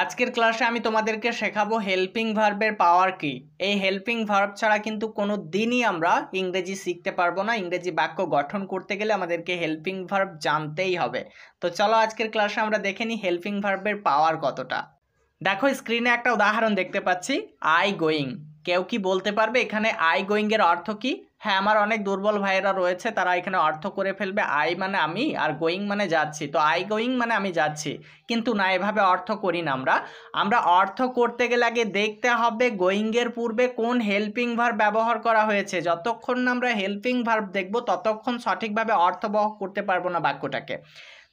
আজকের ক্লাসে আমি তোমাদেরকে শেখাবো হেল্পিং ভার্বের পাওয়ার কি। এই হেল্পিং ভার্ব ছাড়া কিন্তু কোনো দিনই আমরা ইংরেজি শিখতে পারবো না। ইংরেজি বাক্য গঠন করতে গেলে আমাদেরকে হেল্পিং ভার্ব জানতেই হবে। তো চলো আজকের ক্লাসে আমরা দেখে নিই হেল্পিং ভার্বের পাওয়ার কতটা। দেখো স্ক্রিনে একটা উদাহরণ দেখতে পাচ্ছি, আই গোয়িং। কেউ কি বলতে পারবে এখানে আই গোয়িং এর অর্থ কি? হ্যাঁ, আমার অনেক দুর্বল ভাইয়েরা রয়েছে, তারা এখানে অর্থ করে ফেলবে আই মানে আমি আর গোয়িং মানে যাচ্ছি। তো আই গোয়িং মানে আমি যাচ্ছি, কিন্তু না, এভাবে অর্থ করি না। আমরা অর্থ করতে গেলে আগে দেখতে হবে গোয়িং এর পূর্বে কোন হেল্পিং ভার্ব ব্যবহার করা হয়েছে। যতক্ষণ না আমরা হেল্পিং ভার্ব দেখব ততক্ষণ সঠিকভাবে অর্থবহ করতে পারবো না বাক্যটাকে।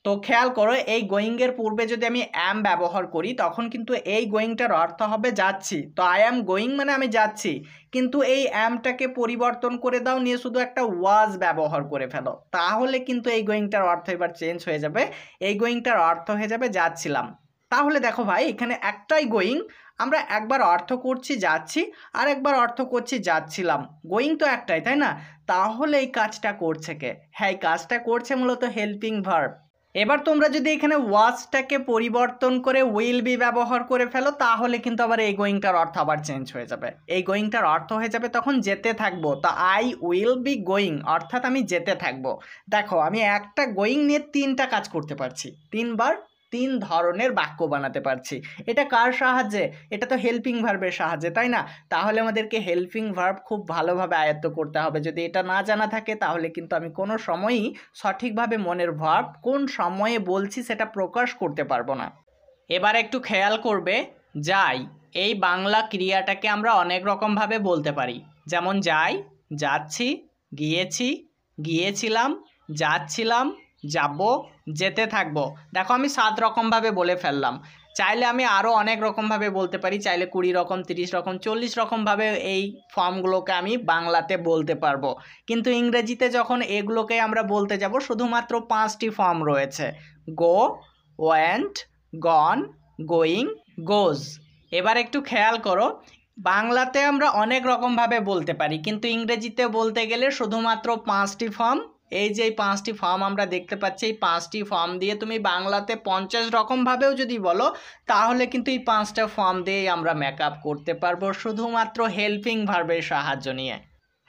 তো খেয়াল করো, এই গোয়িং এর পূর্বে যদি আমি অ্যাম ব্যবহার করি তখন কিন্তু এই গোয়িংটার অর্থ হবে যাচ্ছি। তো আই অ্যাম গোয়িং মানে আমি যাচ্ছি, কিন্তু এই অ্যামটাকে পরিবর্তন করে দাও, নিয়ে শুধু একটা ওয়াজ ব্যবহার করে ফেলো, তাহলে কিন্তু এই গোয়িংটার অর্থ এবার চেঞ্জ হয়ে যাবে। এই গোয়িংটার অর্থ হয়ে যাবে যাচ্ছিলাম। তাহলে দেখো ভাই, এখানে একটাই গোয়িং, আমরা একবার অর্থ করছি যাচ্ছি আর একবার অর্থ করছি যাচ্ছিলাম। গোয়িং তো একটাই, তাই না? তাহলে এই কাজটা করছে কে? হ্যাঁ, এই কাজটা করছে মূলত হেল্পিং ভার্ব। এবার তোমরা যদি এখানে ওয়াজটাকে পরিবর্তন করে উইল বি ব্যবহার করে ফেলো তাহলে কিন্তু আবার এই গোয়িংটার অর্থ আবার চেঞ্জ হয়ে যাবে। এই গোয়িংটার অর্থ হয়ে যাবে তখন যেতে থাকবো। তা আই উইল বি গোয়িং অর্থাৎ আমি যেতে থাকবো। দেখো, আমি একটা গোয়িং নিয়ে তিনটা কাজ করতে পারছি, তিনবার তিন ধরনের বাক্য বানাতে পারছি। এটা কার সাহায্যে? এটা তো হেল্পিং ভার্বের সাহায্যে, তাই না? তাহলে আমাদেরকে হেল্পিং ভার্ব খুব ভালোভাবে আয়ত্ত করতে হবে। যদি এটা না জানা থাকে তাহলে কিন্তু আমি কোনো সময়ই সঠিকভাবে মনের ভার্ব কোন সময়ে বলছি সেটা প্রকাশ করতে পারবো না। এবার একটু খেয়াল করবে, যাই এই বাংলা ক্রিয়াটাকে আমরা অনেক রকমভাবে বলতে পারি। যেমন যাই, যাচ্ছি, গিয়েছি, গিয়েছিলাম, যাচ্ছিলাম, যাব, যেতে থাকবো। দেখো, আমি 7 রকমভাবে বলে ফেললাম। চাইলে আমি আরও অনেক রকমভাবে বলতে পারি, চাইলে 20 রকম, 30 রকম, 40 রকমভাবে এই ফর্মগুলোকে আমি বাংলাতে বলতে পারবো। কিন্তু ইংরেজিতে যখন এগুলোকে আমরা বলতে যাব শুধুমাত্র 5টি ফর্ম রয়েছে: গো, ওয়েন্ট, গন, গোয়িং, গোজ। এবার একটু খেয়াল করো, বাংলাতে আমরা অনেক রকমভাবে বলতে পারি, কিন্তু ইংরেজিতে বলতে গেলে শুধুমাত্র 5টি ফর্ম। এই যে 5টি ফর্ম আমরা দেখতে পাচ্ছি, এই 5টি ফর্ম দিয়ে তুমি বাংলাতে 50 রকমভাবেও যদি বলো তাহলে কিন্তু এই 5টা ফর্ম দিয়েই আমরা মেকআপ করতে পারবো শুধুমাত্র হেল্পিং ভার্বের সাহায্য নিয়ে।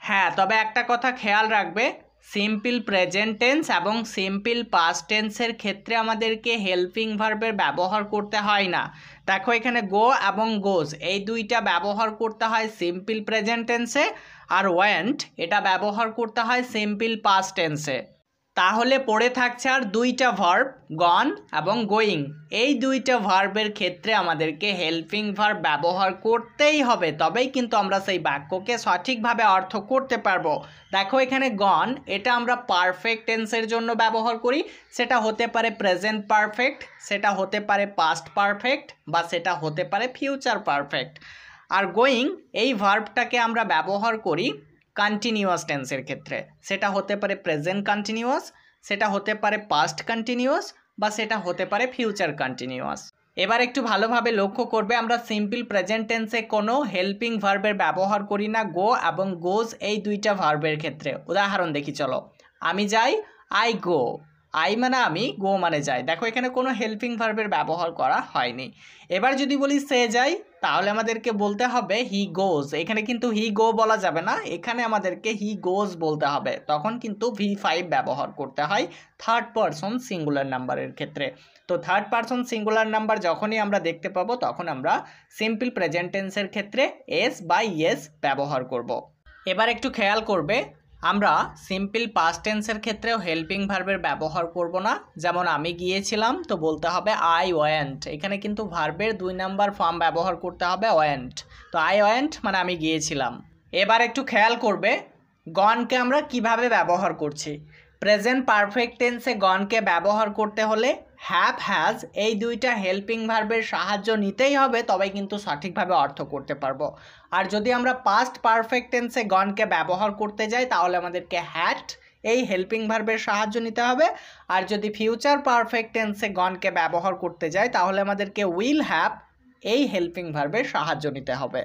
হ্যাঁ, তবে একটা কথা খেয়াল রাখবে, সিম্পল প্রেজেন্ট টেন্স এবং সিম্পল পাস্ট টেন্সের ক্ষেত্রে আমাদেরকে হেল্পিং ভার্বের ব্যবহার করতে হয় না। দেখো, এখানে গো এবং গোজ এই দুইটা ব্যবহার করতে হয় সিম্পল প্রেজেন্ট টেন্সে, আর ওয়েন্ট এটা ব্যবহার করতে হয় সিম্পল পাস্ট টেন্সে। তাহলে পড়ে থাকছে আর দুইটা ভার্ব, গন এবং গোয়িং। এই দুইটা ভার্বের ক্ষেত্রে আমাদেরকে হেল্পিং ভার্ব ব্যবহার করতেই হবে, তবেই কিন্তু আমরা সেই বাক্যকে সঠিকভাবে অর্থ করতে পারবো। দেখো, এখানে গন এটা আমরা পারফেক্ট টেন্সের জন্য ব্যবহার করি। সেটা হতে পারে প্রেজেন্ট পারফেক্ট, সেটা হতে পারে পাস্ট পারফেক্ট, বা সেটা হতে পারে ফিউচার পারফেক্ট। আর গোয়িং এই ভার্বটাকে আমরা ব্যবহার করি কন্টিনিউয়াস টেন্সের ক্ষেত্রে। সেটা হতে পারে প্রেজেন্ট কন্টিনিউয়াস, সেটা হতে পারে পাস্ট কন্টিনিউয়াস, বা সেটা হতে পারে ফিউচার কন্টিনিউয়াস। এবার একটু ভালোভাবে লক্ষ্য করবে, আমরা সিম্পল প্রেজেন্ট টেন্সে কোনো হেল্পিং ভার্বের ব্যবহার করি না গো এবং গোজ এই দুইটা ভার্বের ক্ষেত্রে। উদাহরণ দেখি চলো, আমি যাই, আই গো। আই মানে আমি, গো মানে যাই। দেখো, এখানে কোনো হেল্পিং ভার্বের ব্যবহার করা হয়নি। এবার যদি বলি সে যায়, তাহলে আমাদেরকে বলতে হবে হি গোজ। এখানে কিন্তু হি গো বলা যাবে না, এখানে আমাদেরকে হি গোজ বলতে হবে। তখন কিন্তু V5 ব্যবহার করতে হয় থার্ড পারসন সিঙ্গুলার নাম্বারের ক্ষেত্রে। তো থার্ড পারসন সিঙ্গুলার নাম্বার যখনই আমরা দেখতে পাবো তখন আমরা সিম্পল প্রেজেন্ট টেন্সের ক্ষেত্রে এস বা ইয়েস ব্যবহার করব। এবার একটু খেয়াল করবে, আমরা সিম্পল পাস্ট টেন্সের ক্ষেত্রেও হেল্পিং ভার্বের ব্যবহার করব না। যেমন আমি গিয়েছিলাম, তো বলতে হবে আই ওয়েন্ট। এখানে কিন্তু ভার্বের 2 নাম্বার ফর্ম ব্যবহার করতে হবে ওয়েন্ট। তো আই ওয়েন্ট মানে আমি গিয়েছিলাম। এবার একটু খেয়াল করবে, গনকে আমরা কিভাবে ব্যবহার করছি। প্রেজেন্ট পারফেক্ট টেন্সে গনকে ব্যবহার করতে হলে হ্যাভ, হ্যাজ এই দুইটা হেল্পিং ভার্বের সাহায্য নিতেই হবে, তবে কিন্তু সঠিকভাবে অর্থ করতে পারবো। আর যদি আমরা পাস্ট পারফেক্ট টেন্সে গনকে ব্যবহার করতে যাই তাহলে আমাদেরকে হ্যাড এই হেল্পিং ভার্বের সাহায্য নিতে হবে। আর যদি ফিউচার পারফেক্ট টেন্সে গনকে ব্যবহার করতে যাই তাহলে আমাদেরকে উইল হ্যাভ এই হেল্পিং ভার্বের সাহায্য নিতে হবে।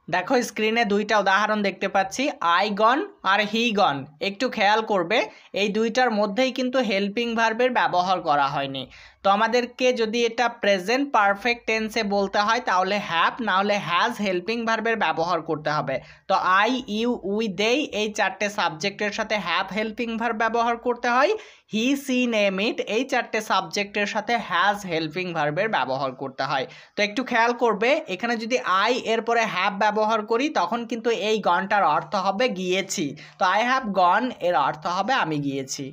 দেখো, স্ক্রিনে দুইটা উদাহরণ দেখতে পাচ্ছি, আই গন আর হি গন, একটু খেয়াল করবে এই দুইটার মধ্যেই কিন্তু হেল্পিং ভার্বের ব্যবহার করা হয়নি। তো আমাদেরকে যদি এটা প্রেজেন্ট পারফেক্ট টেন্সে বলতে হয় তাহলে হ্যাভ না হলে হ্যাজ হেল্পিং ভার্বের ব্যবহার করতে হবে। তো আই, ইউ, উই, দেই এই চারটে সাবজেক্টের সাথে হ্যাভ হেল্পিং ভার্ব ব্যবহার করতে হয়। হি, সি, নেম, ইট এই চারটে সাবজেক্টের সাথে হ্যাজ হেল্পিং ভার্বের ব্যবহার করতে হয়। তো একটু খেয়াল করবে এখানে যদি আই এরপরে হ্যাভ ব্যবহার করি তখন কিন্তু এই গনটার অর্থ হবে গিয়েছি। তো আই হ্যাভ গন এর অর্থ হবে আমি গিয়েছি।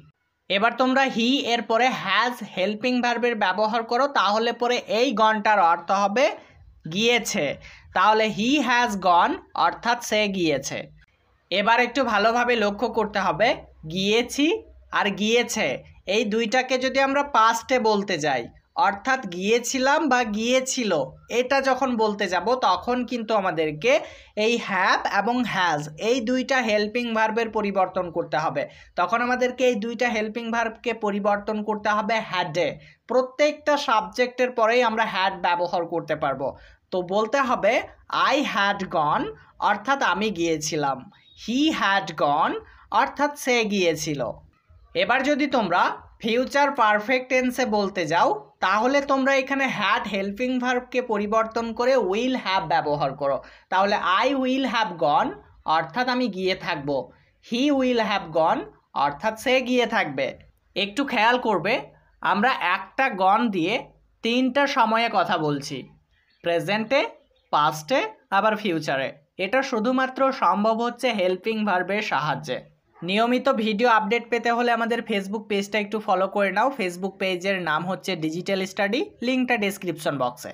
এবার তোমরা হি এর পরে হ্যাজ হেল্পিং ভার্বের ব্যবহার করো, তাহলে পরে এই গনটার অর্থ হবে গিয়েছে। তাহলে হি হ্যাজ গন অর্থাৎ সে গিয়েছে। এবার একটু ভালোভাবে লক্ষ্য করতে হবে গিয়েছি আর গিয়েছে এই দুইটাকে যদি আমরা পাস্টে বলতে যাই, অর্থাৎ গিয়েছিলাম বা গিয়েছিল এটা যখন বলতে যাব তখন কিন্তু আমাদেরকে এই হ্যাভ এবং হ্যাজ এই দুইটা হেল্পিং ভার্বের পরিবর্তন করতে হবে। তখন আমাদেরকে এই দুইটা হেল্পিং ভার্বকে পরিবর্তন করতে হবে হ্যাডে। প্রত্যেকটা সাবজেক্টের পরেই আমরা হ্যাড ব্যবহার করতে পারবো। তো বলতে হবে আই হ্যাড গন অর্থাৎ আমি গিয়েছিলাম, হি হ্যাড গন অর্থাৎ সে গিয়েছিল। এবার যদি তোমরা ফিউচার পারফেক্ট টেন্সে বলতে যাও তাহলে তোমরা এখানে হ্যাড হেল্পিং ভার্বকে পরিবর্তন করে উইল হ্যাভ ব্যবহার করো। তাহলে আই উইল হ্যাভ গন অর্থাৎ আমি গিয়ে থাকব, হি উইল হ্যাভ গন অর্থাৎ সে গিয়ে থাকবে। একটু খেয়াল করবে আমরা একটা গন দিয়ে তিনটা সময়ে কথা বলছি, প্রেজেন্টে, পাস্টে আবার ফিউচারে। এটা শুধুমাত্র সম্ভব হচ্ছে হেল্পিং ভার্বের সাহায্যে। নিয়মিত ভিডিও আপডেট পেতে হলে আমাদের ফেসবুক পেজটা একটু ফলো করে নাও। ফেসবুক পেজের নাম হচ্ছে ডিজিটাল স্টাডি, লিঙ্কটা ডেসক্রিপশন বক্সে।